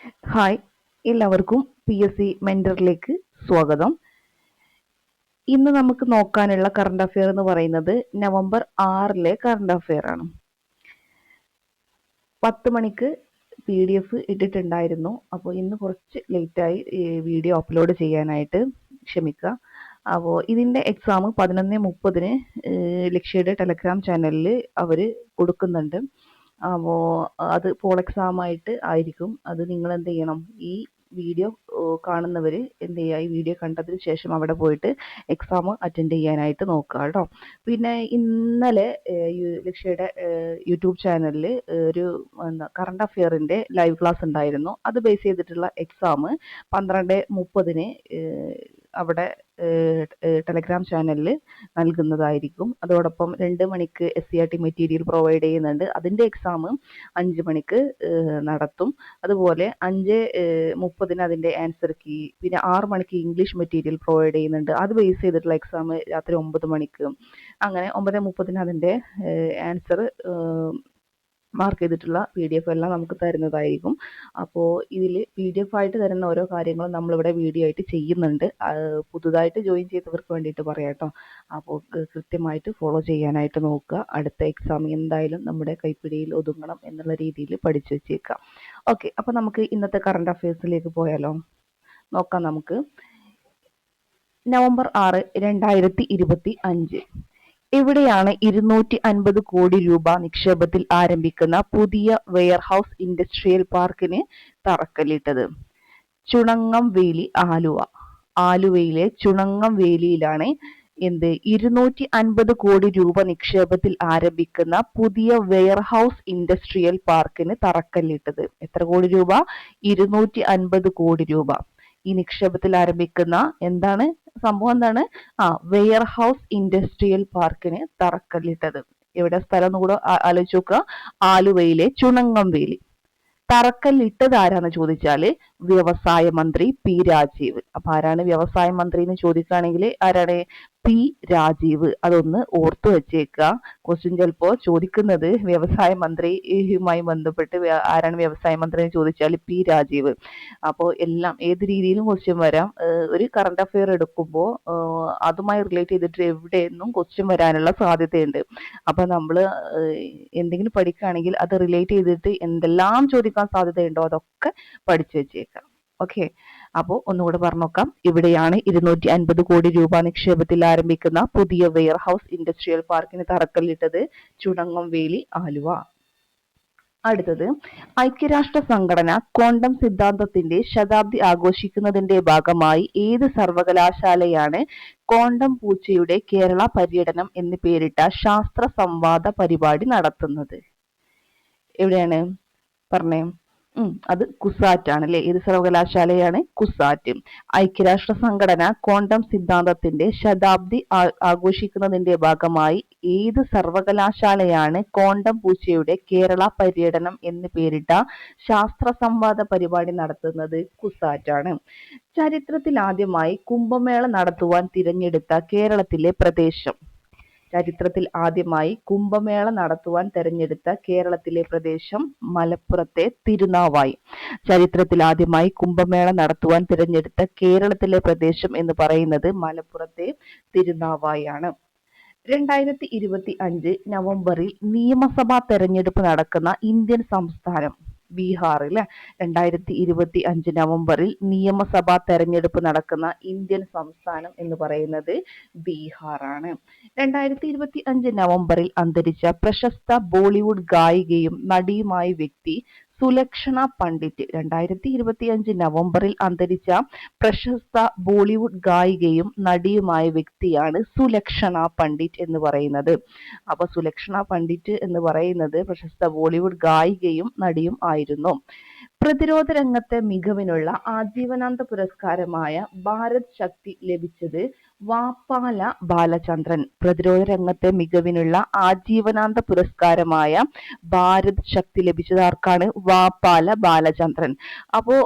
Hi, എല്ലാവർക്കും PSC മെന്ററിലേക്ക് സ്വാഗതം. ഇന്ന് നമുക്ക് നോക്കാനുള്ള കറണ്ട് അഫെയർ എന്ന് പറയുന്നത് നവംബർ 6 കറണ്ട് അഫെയർ ആണ്. 10 മണിക്ക് PDF ഇട്ടിട്ടുണ്ടായിരുന്നു. അപ്പോൾ ഇന്ന് കുറച്ച് ലേറ്റായി വീഡിയോ അപ്ലോഡ് ചെയ്യാനായിട്ട് ക്ഷമിക്കുക. അപ്പോൾ ഇതിൻ്റെ എക്സാം 11:30 ലക്ഷ്യയുടെ ടെലഗ്രാം ചാനലിൽ അവർ കൊടുക്കുന്നുണ്ട്. അപ്പോൾ അത് പോൾ എക്സാം ആയിട്ട് ആയിരിക്കും. അത് നിങ്ങൾ എന്ത് ചെയ്യണം, ഈ വീഡിയോ കാണുന്നവർ എന്ത് ചെയ്യുക, ഈ വീഡിയോ കണ്ടതിന് ശേഷം അവിടെ പോയിട്ട് എക്സാം അറ്റൻഡ് ചെയ്യാനായിട്ട് നോക്കുക കേട്ടോ. പിന്നെ ഇന്നലെ ലക്ഷ്യയുടെ യൂട്യൂബ് ചാനലിൽ ഒരു കറണ്ട് അഫെയറിൻ്റെ ലൈവ് ക്ലാസ് ഉണ്ടായിരുന്നു. അത് ബേസ് ചെയ്തിട്ടുള്ള എക്സാം 12:30 അവിടെ ടെലഗ്രാം ചാനലിൽ നൽകുന്നതായിരിക്കും. അതോടൊപ്പം 2 മണിക്ക് SCERT മെറ്റീരിയൽ പ്രൊവൈഡ് ചെയ്യുന്നുണ്ട്. അതിൻ്റെ എക്സാം 5 മണിക്ക് നടത്തും. അതുപോലെ 5:30 അതിൻ്റെ ആൻസർ കീ, പിന്നെ 6 മണിക്ക് ഇംഗ്ലീഷ് മെറ്റീരിയൽ പ്രൊവൈഡ് ചെയ്യുന്നുണ്ട്. അത് ബേസ് ചെയ്തിട്ടുള്ള എക്സാം രാത്രി 9 മണിക്ക്. അങ്ങനെ 9:30 അതിൻ്റെ ആൻസർ മാർക്ക് ചെയ്തിട്ടുള്ള PDF എല്ലാം നമുക്ക് തരുന്നതായിരിക്കും. അപ്പോൾ ഇതിൽ PDF ആയിട്ട് തരുന്ന ഓരോ കാര്യങ്ങളും നമ്മളിവിടെ വീഡിയോ ആയിട്ട് ചെയ്യുന്നുണ്ട്. പുതുതായിട്ട് ജോയിൻ ചെയ്തവർക്ക് വേണ്ടിയിട്ട് പറയാം കേട്ടോ. അപ്പോൾ കൃത്യമായിട്ട് ഫോളോ ചെയ്യാനായിട്ട് നോക്കുക. അടുത്ത എക്സാം എന്തായാലും നമ്മുടെ കൈപ്പിടിയിൽ ഒതുങ്ങണം എന്നുള്ള രീതിയിൽ പഠിച്ചു വെച്ചേക്കാം. ഓക്കെ, അപ്പോൾ നമുക്ക് ഇന്നത്തെ കറണ്ട് അഫയേഴ്സിലേക്ക് പോയാലോ. നോക്കാം നമുക്ക്. നവംബർ 6, 2025. എവിടെയാണ് 250 കോടി രൂപ നിക്ഷേപത്തിൽ ആരംഭിക്കുന്ന പുതിയ വെയർഹൌസ് ഇൻഡസ്ട്രിയൽ പാർക്കിന് തറക്കല്ലിട്ടത്? ചുണങ്ങംവേലി, ആലുവ. ആലുവയിലെ ചുണങ്ങംവേലിയിലാണ് 250 കോടി രൂപ നിക്ഷേപത്തിൽ ആരംഭിക്കുന്ന പുതിയ വെയർഹൌസ് ഇൻഡസ്ട്രിയൽ പാർക്കിന് തറക്കല്ലിട്ടത്. എത്ര കോടി രൂപ? 250 കോടി രൂപ. ഈ നിക്ഷേപത്തിൽ ആരംഭിക്കുന്ന സംഭവം എന്താണ്? വെയർഹൌസ് ഇൻഡസ്ട്രിയൽ പാർക്കിന് തറക്കല്ലിട്ടത്. എവിടെ സ്ഥലം എന്നുകൂടെ ആലോചിച്ച് നോക്കുക. ആലുവയിലെ ചുണങ്ങംവേലി. തറക്കല്ലിട്ടത് ആരാന്ന് ചോദിച്ചാല് വ്യവസായ മന്ത്രി P രാജീവ്. അപ്പൊ ആരാണ് വ്യവസായ മന്ത്രി എന്ന് ചോദിക്കുകയാണെങ്കിൽ ആരാണ്? P രാജീവ്. അതൊന്ന് ഓർത്തു വെച്ചേക്കുക. ക്വസ്റ്റ്യൻ ചിലപ്പോ ചോദിക്കുന്നത് വ്യവസായ മന്ത്രിയുമായി ബന്ധപ്പെട്ട് ആരാണ് വ്യവസായ മന്ത്രി എന്ന് ചോദിച്ചാൽ P രാജീവ്. അപ്പോൾ എല്ലാം ഏത് രീതിയിലും ക്വസ്റ്റ്യൻ വരാം. ഒരു കറണ്ട് അഫെയർ എടുക്കുമ്പോൾ അതുമായി റിലേറ്റ് ചെയ്തിട്ട് എവിടെയെന്നും ക്വസ്റ്റ്യൻ വരാനുള്ള സാധ്യതയുണ്ട്. അപ്പൊ നമ്മൾ എന്തെങ്കിലും പഠിക്കുകയാണെങ്കിൽ അത് റിലേറ്റ് ചെയ്തിട്ട് എന്തെല്ലാം ചോദിക്കാൻ സാധ്യതയുണ്ടോ അതൊക്കെ പഠിച്ചു വെച്ചേക്കാം. ഓക്കെ, അപ്പോൾ ഒന്നുകൂടെ പറഞ്ഞു നോക്കാം. ഇവിടെയാണ് 250 കോടി രൂപ നിക്ഷേപത്തിൽ ആരംഭിക്കുന്ന പുതിയ വെയർഹൌസ് ഇൻഡസ്ട്രിയൽ പാർക്കിന് തറക്കല്ലിട്ടത്? ചുണങ്ങംവേലി, ആലുവ. അടുത്തത്, ഐക്യരാഷ്ട്ര സംഘടന ക്വാണ്ടം സിദ്ധാന്തത്തിന്റെ ശതാബ്ദി ആഘോഷിക്കുന്നതിന്റെ ഭാഗമായി ഏത് സർവകലാശാലയാണ് ക്വാണ്ടം പൂച്ചയുടെ കേരള പര്യടനം എന്ന് പേരിട്ട ശാസ്ത്ര സംവാദ പരിപാടി നടത്തുന്നത്? എവിടെയാണ് പറഞ്ഞേ? അത് കുസാറ്റ് ആണ് അല്ലെ. ഏത് സർവകലാശാലയാണ്? കുസാറ്റ്. ഐക്യരാഷ്ട്ര സംഘടന ക്വാണ്ടം സിദ്ധാന്തത്തിന്റെ ശതാബ്ദി ആഘോഷിക്കുന്നതിന്റെ ഭാഗമായി ഏത് സർവകലാശാലയാണ് ക്വാണ്ടം പൂച്ചയുടെ കേരള പര്യടനം എന്ന് പേരിട്ട ശാസ്ത്ര സംവാദ പരിപാടി നടത്തുന്നത്? കുസാറ്റ് ആണ്. ചരിത്രത്തിൽ ആദ്യമായി കുംഭമേള നടത്തുവാൻ തിരഞ്ഞെടുത്ത കേരളത്തിലെ പ്രദേശം? ചരിത്രത്തിൽ ആദ്യമായി കുംഭമേള നടത്തുവാൻ തെരഞ്ഞെടുത്ത കേരളത്തിലെ പ്രദേശം മലപ്പുറത്തെ തിരുനാവായി. ചരിത്രത്തിൽ ആദ്യമായി കുംഭമേള നടത്തുവാൻ തിരഞ്ഞെടുത്ത കേരളത്തിലെ പ്രദേശം എന്ന് പറയുന്നത് മലപ്പുറത്തെ തിരുനാവായി ആണ്. 2025 നവംബറിൽ നിയമസഭാ തെരഞ്ഞെടുപ്പ് നടക്കുന്ന ഇന്ത്യൻ സംസ്ഥാനം? ബീഹാർ അല്ലെ. 2025 നവംബറിൽ നിയമസഭാ തെരഞ്ഞെടുപ്പ് നടക്കുന്ന ഇന്ത്യൻ സംസ്ഥാനം എന്ന് പറയുന്നത് ബീഹാർ ആണ്. 2025 നവംബറിൽ അന്തരിച്ച പ്രശസ്ത ബോളിവുഡ് ഗായികയും നടിയുമായ വ്യക്തി സുലക്ഷണ പണ്ഡിറ്റ്. 2025 നവംബറിൽ അന്തരിച്ച പ്രശസ്ത ബോളിവുഡ് ഗായികയും നടിയുമായ വ്യക്തിയാണ് സുലക്ഷണ പണ്ഡിറ്റ് എന്ന് പറയുന്നത്. അപ്പൊ സുലക്ഷണ പണ്ഡിറ്റ് എന്ന് പറയുന്നത് പ്രശസ്ത ബോളിവുഡ് ഗായികയും നടിയും ആയിരുന്നു. പ്രതിരോധ രംഗത്തെ മികവിനുള്ള ആജീവനാന്ത പുരസ്കാരമായ ഭാരത് ശക്തി ലഭിച്ചത് വാപ്പാല ബാലചന്ദ്രൻ പ്രതിരോധ രംഗത്തെ മികവിനുള്ള ആജീവനാന്ത പുരസ്കാരമായ ഭാരത് ശക്തി ലഭിച്ചത് ആർക്കാണ്? വാപ്പാല ബാലചന്ദ്രൻ. അപ്പോ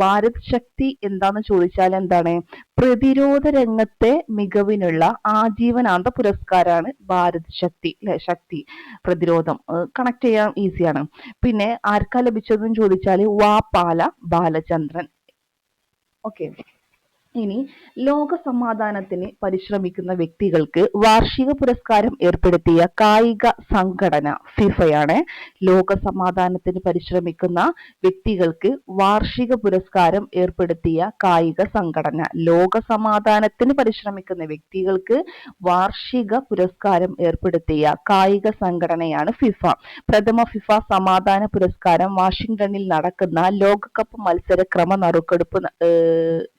ഭാരത് ശക്തി എന്താന്ന് ചോദിച്ചാൽ എന്താണ്? പ്രതിരോധ രംഗത്തെ മികവിനുള്ള ആജീവനാന്ത പുരസ്കാരമാണ് ഭാരത് ശക്തി അല്ലെ? ശക്തി പ്രതിരോധം കണക്ട് ചെയ്യാൻ ഈസിയാണ്. പിന്നെ ആർക്കാ ലഭിച്ചതെന്ന് ചോദിച്ചാൽ വാപ്പാല ബാലചന്ദ്രൻ. ഓക്കെ. ഇനി ലോക സമാധാനത്തിന് പരിശ്രമിക്കുന്ന വ്യക്തികൾക്ക് വാർഷിക പുരസ്കാരം ഏർപ്പെടുത്തിയ കായിക സംഘടന ഫിഫയാണ്. ലോക സമാധാനത്തിന് പരിശ്രമിക്കുന്ന വ്യക്തികൾക്ക് വാർഷിക പുരസ്കാരം ഏർപ്പെടുത്തിയ കായിക സംഘടന. ലോക സമാധാനത്തിന് പരിശ്രമിക്കുന്ന വ്യക്തികൾക്ക് വാർഷിക പുരസ്കാരം ഏർപ്പെടുത്തിയ കായിക സംഘടനയാണ് ഫിഫ. പ്രഥമ ഫിഫ സമാധാന പുരസ്കാരം വാഷിംഗ്ടണിൽ നടക്കുന്ന ലോകകപ്പ് മത്സര ക്രമ നറുക്കെടുപ്പ്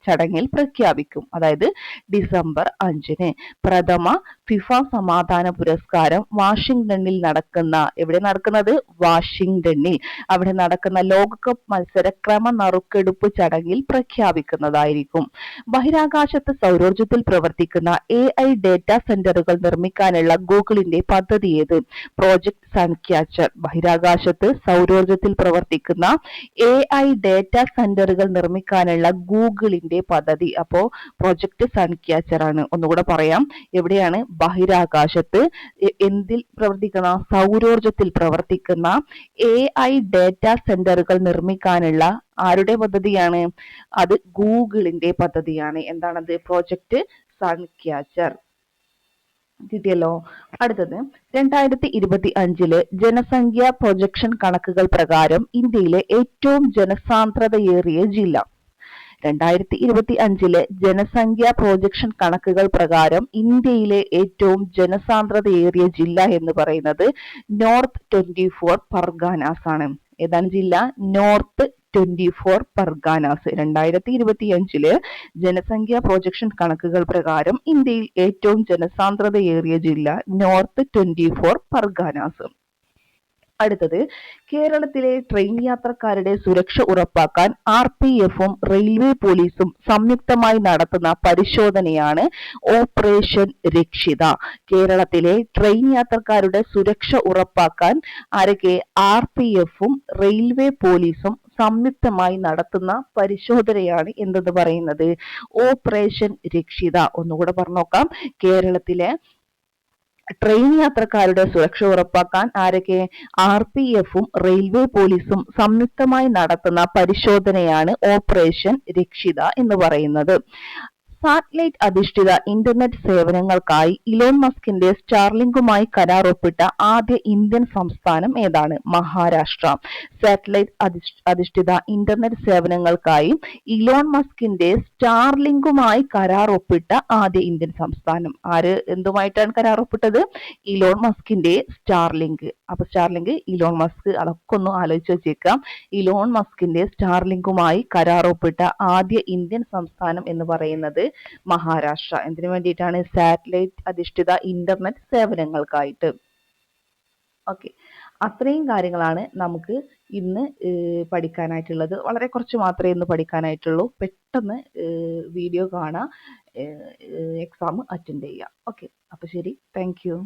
ചടങ്ങിൽ പ്രഖ്യാപിക്കും. അതായത് ഡിസംബർ 5-ന് പ്രഥമ ഫിഫ സമാധാന പുരസ്കാരം വാഷിംഗ്ടണിൽ നടക്കുന്ന, എവിടെ നടക്കുന്നത്? വാഷിംഗ്ടണിൽ. അവിടെ നടക്കുന്ന ലോകകപ്പ് മത്സര ക്രമ നറുക്കെടുപ്പ് ചടങ്ങിൽ പ്രഖ്യാപിക്കുന്നതായിരിക്കും. ബഹിരാകാശത്ത് സൗരോർജ്ജത്തിൽ പ്രവർത്തിക്കുന്ന AI ഡേറ്റാ സെന്ററുകൾ നിർമ്മിക്കാനുള്ള ഗൂഗിളിന്റെ പദ്ധതി ഏത്? പ്രോജക്ട് സൺക്യാച്ചർ. ബഹിരാകാശത്ത് സൗരോർജ്ജത്തിൽ പ്രവർത്തിക്കുന്ന AI ഡേറ്റാ സെന്ററുകൾ നിർമ്മിക്കാനുള്ള ഗൂഗിളിന്റെ പദ്ധതി. അപ്പോ പ്രൊജക്ട് സൺക്യാച്ചർ ആണ്. ഒന്നുകൂടെ പറയാം, എവിടെയാണ്? ബഹിരാകാശത്ത് എന്തിൽ പ്രവർത്തിക്കുന്ന? സൗരോർജ്ജത്തിൽ പ്രവർത്തിക്കുന്ന AI ഡേറ്റാ സെന്ററുകൾ നിർമ്മിക്കാനുള്ള ആരുടെ പദ്ധതിയാണ്? അത് ഗൂഗിളിന്റെ പദ്ധതിയാണ്. എന്താണത്? പ്രൊജക്ട് സൺക്യാച്ചർ. കിട്ടിയല്ലോ. അടുത്തത് 2025 ജനസംഖ്യാ പ്രൊജക്ഷൻ കണക്കുകൾ പ്രകാരം ഇന്ത്യയിലെ ഏറ്റവും ജനസാന്ദ്രതയേറിയ ജില്ല. 2025 ജനസംഖ്യാ പ്രൊജക്ഷൻ കണക്കുകൾ പ്രകാരം ഇന്ത്യയിലെ ഏറ്റവും ജനസാന്ദ്രതയേറിയ ജില്ല എന്ന് പറയുന്നത് നോർത്ത് 24 പർഗാനാസ് ആണ്. ഏതാണ് ജില്ല? നോർത്ത് 24 പർഗാനാസ്. 2025 ജനസംഖ്യാ പ്രൊജക്ഷൻ കണക്കുകൾ പ്രകാരം ഇന്ത്യയിൽ ഏറ്റവും ജനസാന്ദ്രതയേറിയ ജില്ല നോർത്ത് 24 പർഗാനാസ്. അടുത്തത്, കേരളത്തിലെ ട്രെയിൻ യാത്രക്കാരുടെ സുരക്ഷ ഉറപ്പാക്കാൻ RPFും റെയിൽവേ പോലീസും സംയുക്തമായി നടത്തുന്ന പരിശോധനയാണ് ഓപ്പറേഷൻ രക്ഷിത. കേരളത്തിലെ ട്രെയിൻ യാത്രക്കാരുടെ സുരക്ഷ ഉറപ്പാക്കാൻ ആരൊക്കെ? RPFും റെയിൽവേ പോലീസും സംയുക്തമായി നടത്തുന്ന പരിശോധനയാണ് എന്തെന്ന് പറയുന്നത്? ഓപ്പറേഷൻ രക്ഷിത. ഒന്നുകൂടെ പറഞ്ഞു നോക്കാം. കേരളത്തിലെ ട്രെയിൻ യാത്രക്കാരുടെ സുരക്ഷ ഉറപ്പാക്കാൻ ആരൊക്കെ? RPFും റെയിൽവേ പോലീസും സംയുക്തമായി നടത്തുന്ന പരിശോധനയാണ് ഓപ്പറേഷൻ രക്ഷിത എന്ന് പറയുന്നത്. സാറ്റലൈറ്റ് അധിഷ്ഠിത ഇന്റർനെറ്റ് സേവനങ്ങൾക്കായി ഇലോൺ മസ്കിന്റെ സ്റ്റാർലിങ്കുമായി കരാർ ഒപ്പിട്ട ആദ്യ ഇന്ത്യൻ സംസ്ഥാനം ഏതാണ്? മഹാരാഷ്ട്ര. സാറ്റലൈറ്റ് അധിഷ്ഠിത ഇന്റർനെറ്റ് സേവനങ്ങൾക്കായി ഇലോൺ മസ്കിന്റെ സ്റ്റാർലിങ്കുമായി കരാർ ഒപ്പിട്ട ആദ്യ ഇന്ത്യൻ സംസ്ഥാനം. ആര് എന്തുമായിട്ടാണ് കരാർ ഒപ്പിട്ടത്? ഇലോൺ മസ്കിന്റെ സ്റ്റാർലിങ്ക്. അപ്പൊ സ്റ്റാർലിങ്ക്, ഇലോൺ മസ്ക്, അതൊക്കെ ഒന്ന് ആലോചിച്ച് വെച്ചേക്കാം. ഇലോൺ മസ്കിന്റെ സ്റ്റാർലിങ്കുമായി കരാർ ഒപ്പിട്ട ആദ്യ ഇന്ത്യൻ സംസ്ഥാനം എന്ന് പറയുന്നത് മഹാരാഷ്ട്ര. എന്തിനു വേണ്ടിയിട്ടാണ്? സാറ്റലൈറ്റ് അധിഷ്ഠിത ഇന്റർനെറ്റ് സേവനങ്ങൾക്കായിട്ട്. ഓക്കെ, അത്രയും കാര്യങ്ങളാണ് നമുക്ക് ഇന്ന് പഠിക്കാനായിട്ടുള്ളത്. വളരെ കുറച്ച് മാത്രമേ ഇന്ന് പഠിക്കാനായിട്ടുള്ളൂ. പെട്ടെന്ന് വീഡിയോ കാണാം, എക്സാം അറ്റൻഡ് ചെയ്യാം. ഓക്കെ, അപ്പൊ ശരി, താങ്ക് യു.